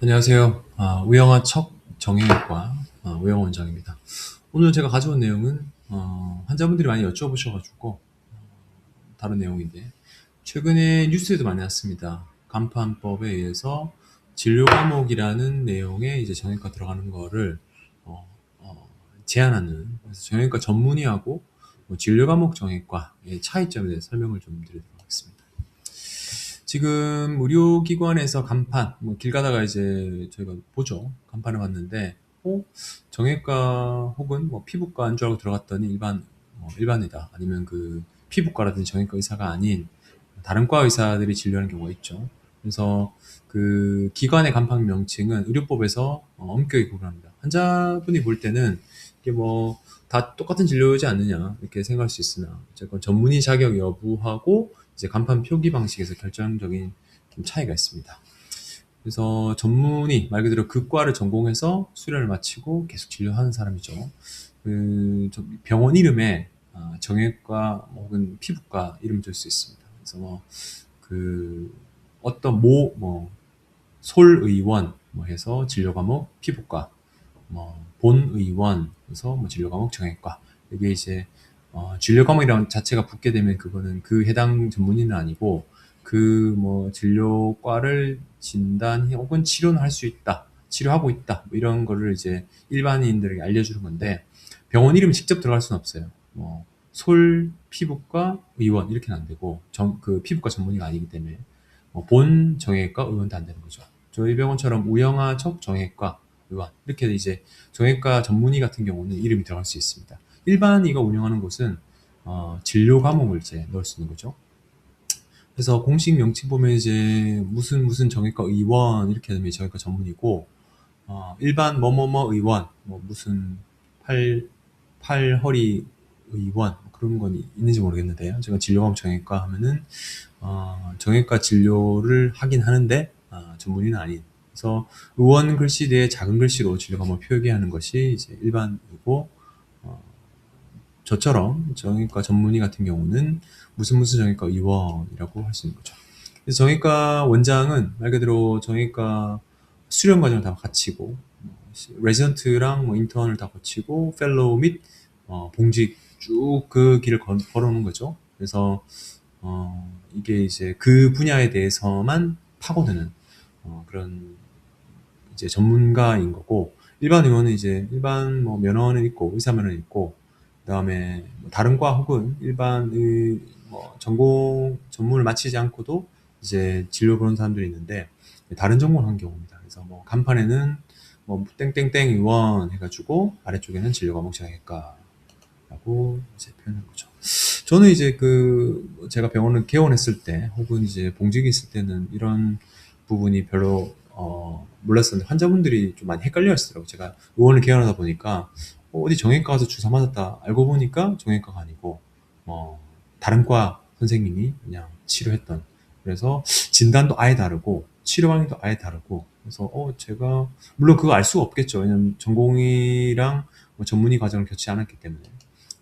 안녕하세요. 우영아 척 정형외과 우영 원장입니다. 오늘 제가 가져온 내용은 환자분들이 많이 여쭤보셔가지고 다른 내용인데 최근에 뉴스에도 많이 났습니다. 간판법에 의해서 진료 과목이라는 내용에 이제 정형외과 들어가는 거를 어, 어, 제한하는 그래서 정형외과 전문의하고 진료 과목 정형외과의 차이점에 대해서 설명을 좀 드리도록 하겠습니다. 지금 의료기관에서 간판, 뭐 길 가다가 이제 저희가 보죠. 간판을 봤는데, 정형외과 혹은 뭐 피부과인 줄 알고 들어갔더니 일반이다. 아니면 그 피부과라든지 정형외과 의사가 아닌 다른 과 의사들이 진료하는 경우가 있죠. 그래서 그 기관의 간판 명칭은 의료법에서 엄격히 구분합니다. 환자분이 볼 때는 이게 뭐 다 똑같은 진료지 않느냐 이렇게 생각할 수 있으나 어쨌건 전문의 자격 여부하고 이제 간판 표기 방식에서 결정적인 좀 차이가 있습니다. 그래서 전문의 말 그대로 그 과를 전공해서 수련을 마치고 계속 진료하는 사람이죠. 그 병원 이름에 정형외과 혹은 피부과 이름 줄 수 있습니다. 그래서 그 어떤 솔의원 해서 진료 과목 피부과, 본의원 해서 진료 과목 정형외과. 이게 이제 진료 과목이라는 자체가 붙게 되면 그거는 그 해당 전문의는 아니고 그 진료과를 진단 혹은 치료는 할 수 있다, 치료하고 있다 뭐 이런 거를 이제 일반인들에게 알려주는 건데 병원 이름이 직접 들어갈 수는 없어요. 솔 피부과 의원 이렇게는 안 되고 그 피부과 전문의가 아니기 때문에 본 정형외과 의원도 안 되는 거죠. 저희 병원처럼 우영아 척 정형외과 의원 이렇게 이제 정형외과 전문의 같은 경우는 이름이 들어갈 수 있습니다. 일반이가 운영하는 곳은 진료 과목을 이제 넣을 수 있는 거죠. 그래서 공식 명칭 보면 이제 무슨 정형외과 의원 이렇게 되면 정형외과 전문이고 일반 뭐뭐뭐 의원 무슨 팔 허리 의원 그런 건 있는지 모르겠는데요. 제가 진료과목 정형외과 하면은 정형외과 진료를 하긴 하는데 전문의는 아닌. 그래서 의원 글씨 뒤에 작은 글씨로 진료 과목을 표기하는 것이 이제 일반이고 어, 저처럼 정형외과 전문의 같은 경우는 무슨 정형외과 의원이라고 할 수 있는 거죠. 그래서 정형외과 원장은 말 그대로 정형외과 수련 과정을 다 거치고 레지던트랑 인턴을 다 거치고 펠로우 및 봉직 쭉 그 길을 걸어오는 거죠. 그래서 이게 이제 그 분야에 대해서만 파고드는 그런 이제 전문가인 거고 일반 의원은 이제 일반 면허는 있고 의사 면허는 있고 그다음에 다른 과 혹은 일반의 전공 전문을 마치지 않고도 이제 진료 보는 사람들이 있는데 다른 전공을 한 경우입니다. 그래서 간판에는 땡땡땡 의원 해가지고 아래쪽에는 진료 과목 정형외과라고 이제 표현한 거죠. 저는 이제 제가 병원을 개원했을 때 혹은 이제 봉직이 있을 때는 이런 부분이 별로 몰랐었는데 환자분들이 좀 많이 헷갈려 하시더라고요. 제가 의원을 개원하다 보니까 어디 정형외과 가서 주사 맞았다 알고 보니까 정형외과가 아니고 어, 다른 과 선생님이 그냥 치료했던 그래서 진단도 아예 다르고 치료 방향도 아예 다르고 그래서 제가 물론 그거 알 수가 없겠죠. 왜냐면 전공이랑 전문의 과정을 겪지 않았기 때문에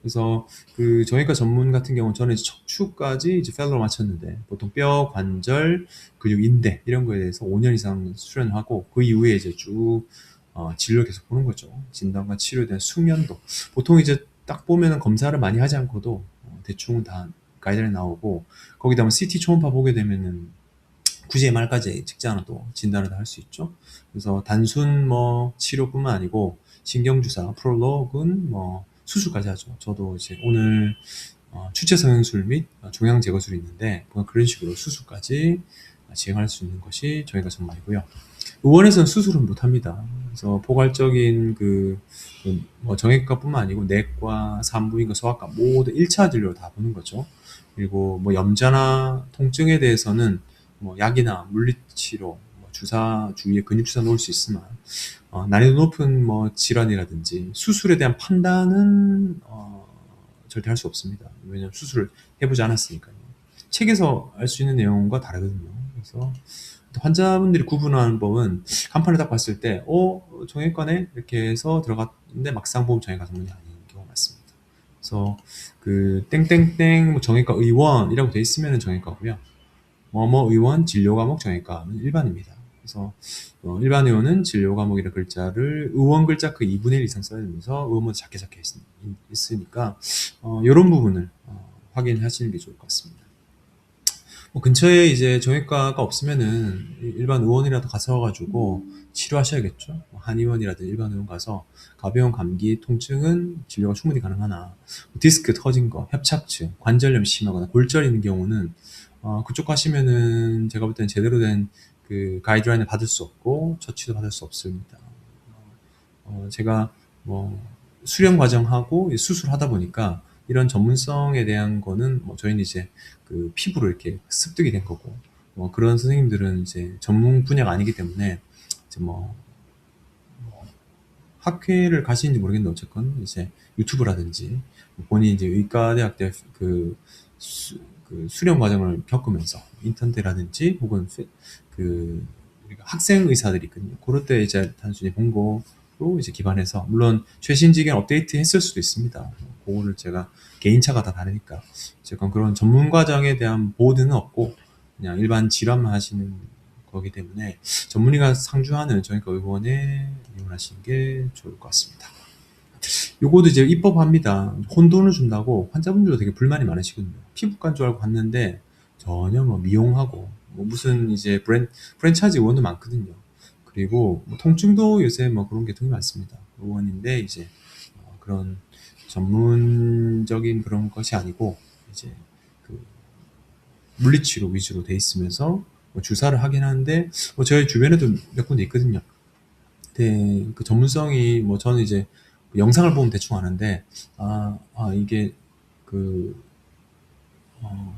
그래서 그 정형외과 전문 같은 경우는 저는 이제 척추까지 이제 펠로를 마쳤는데 보통 뼈, 관절, 근육, 인대 이런 거에 대해서 5년 이상 수련을 하고 그 이후에 이제 쭉 진료 계속 보는 거죠. 진단과 치료에 대한 숙련도 보통 이제 딱 보면은 검사를 많이 하지 않고도 대충은 다 가이드라인 나오고 거기다 뭐 CT 초음파 보게 되면은 굳이 MR까지 찍지 않아도 진단을 다 할 수 있죠. 그래서 단순 치료뿐만 아니고 신경주사, 프롤로그는 수술까지 하죠. 저도 이제 오늘 추체 성형술 및 종양 제거술이 있는데 그런 식으로 수술까지 진행할 수 있는 것이 저희가 전문이고요. 의원에서는 수술은 못합니다. 그래서 포괄적인 정형외과뿐만 아니고 내과, 산부인과, 소아과 모두 1차 진료를 다 보는 거죠. 그리고 염자나 통증에 대해서는 약이나 물리치료, 주사 주위에 근육주사 놓을 수 있으나 난이도 높은 질환이라든지 수술에 대한 판단은 절대 할 수 없습니다. 왜냐하면 수술을 해보지 않았으니까요. 책에서 알 수 있는 내용과 다르거든요. 그래서 환자분들이 구분하는 법은 간판을 딱 봤을 때, 정형외과네? 이렇게 해서 들어갔는데 막상 보면 정형외과 전문이 아닌 경우가 많습니다. 그래서 땡땡땡 정형외과 의원이라고 돼 있으면 정형외과고요. 의원 진료 과목 정형외과는 일반입니다. 그래서 일반 의원은 진료 과목이라 글자를 의원 글자 그 2분의 1 이상 써야 되면서 의원보다 작게 적혀 있으니까 이런 부분을 확인하시는 게 좋을 것 같습니다. 근처에 이제 정형외과가 없으면은 일반 의원이라도 가셔가지고 치료하셔야겠죠. 한의원이라든 일반 의원 가서 가벼운 감기, 통증은 진료가 충분히 가능하나 디스크 터진 거, 협착증, 관절염 심하거나 골절 있는 경우는 그쪽 가시면은 제가 볼 때는 제대로 된 그 가이드라인을 받을 수 없고 처치도 받을 수 없습니다. 제가 뭐 수련 과정하고 수술하다 보니까 이런 전문성에 대한 거는 저희는 이제 그 피부로 이렇게 습득이 된 거고 그런 선생님들은 이제 전문 분야가 아니기 때문에 이제 학회를 가시는지 모르겠는데 어쨌건 이제 유튜브라든지 본인이 이제 의과대학 때 그 수련 과정을 겪으면서 인턴 때라든지 혹은 그 우리가 학생 의사들이 있거든요. 그럴 때 이제 단순히 본 거로 이제 기반해서 물론 최신 지경 업데이트 했을 수도 있습니다. 그거를 제가 개인차가 다 다르니까 어쨌건 그런 전문 과정에 대한 보드는 없고 그냥 일반 질환만 하시는 거기 때문에 전문의가 상주하는 정형외과 의원에 이용하시는 게 좋을 것 같습니다. 요거도 이제 입법합니다. 혼돈을 준다고 환자분들도 되게 불만이 많으시거든요. 피부과인 줄 알고 갔는데 전혀 미용하고 무슨 이제 프랜차이즈 의원도 많거든요. 그리고 통증도 요새 그런 게 되게 많습니다. 의원인데 이제 그런 전문적인 그런 것이 아니고 이제 그 물리치료 위주로 돼 있으면서 주사를 하긴 하는데 저희 주변에도 몇 군데 있거든요. 근데 그 전문성이 저는 이제 영상을 보면 대충 아는데 이게 그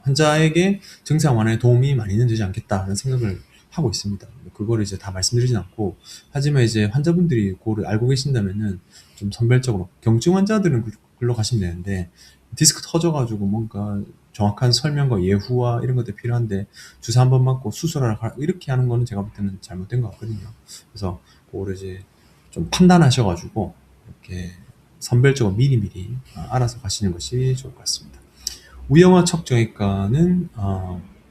환자에게 증상 완화에 도움이 많이는 되지 않겠다는 생각을 하고 있습니다. 그거를 이제 다 말씀드리진 않고 하지만 이제 환자분들이 그거를 알고 계신다면은 좀 선별적으로 경증 환자들은 글로 가시면 되는데 디스크 터져가지고 뭔가 정확한 설명과 예후와 이런 것들이 필요한데 주사 한 번 맞고 수술하러 이렇게 하는 거는 제가 볼 때는 잘못된 것 같거든요. 그래서 그거를 이제 좀 판단하셔가지고 이렇게 선별적으로 미리미리 알아서 가시는 것이 좋을 것 같습니다. 우영아 척정외과는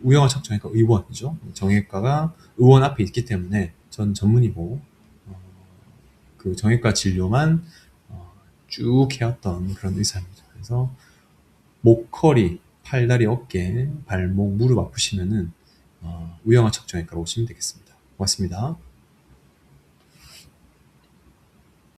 우영아 척정외과 의원이죠. 정외과가 의원 앞에 있기 때문에 전 전문이고 그 정외과 진료만 쭉 해왔던 그런 의사입니다. 그래서 목, 허리, 팔다리, 어깨, 발목, 무릎 아프시면은 우영아 척정외과로 오시면 되겠습니다. 고맙습니다.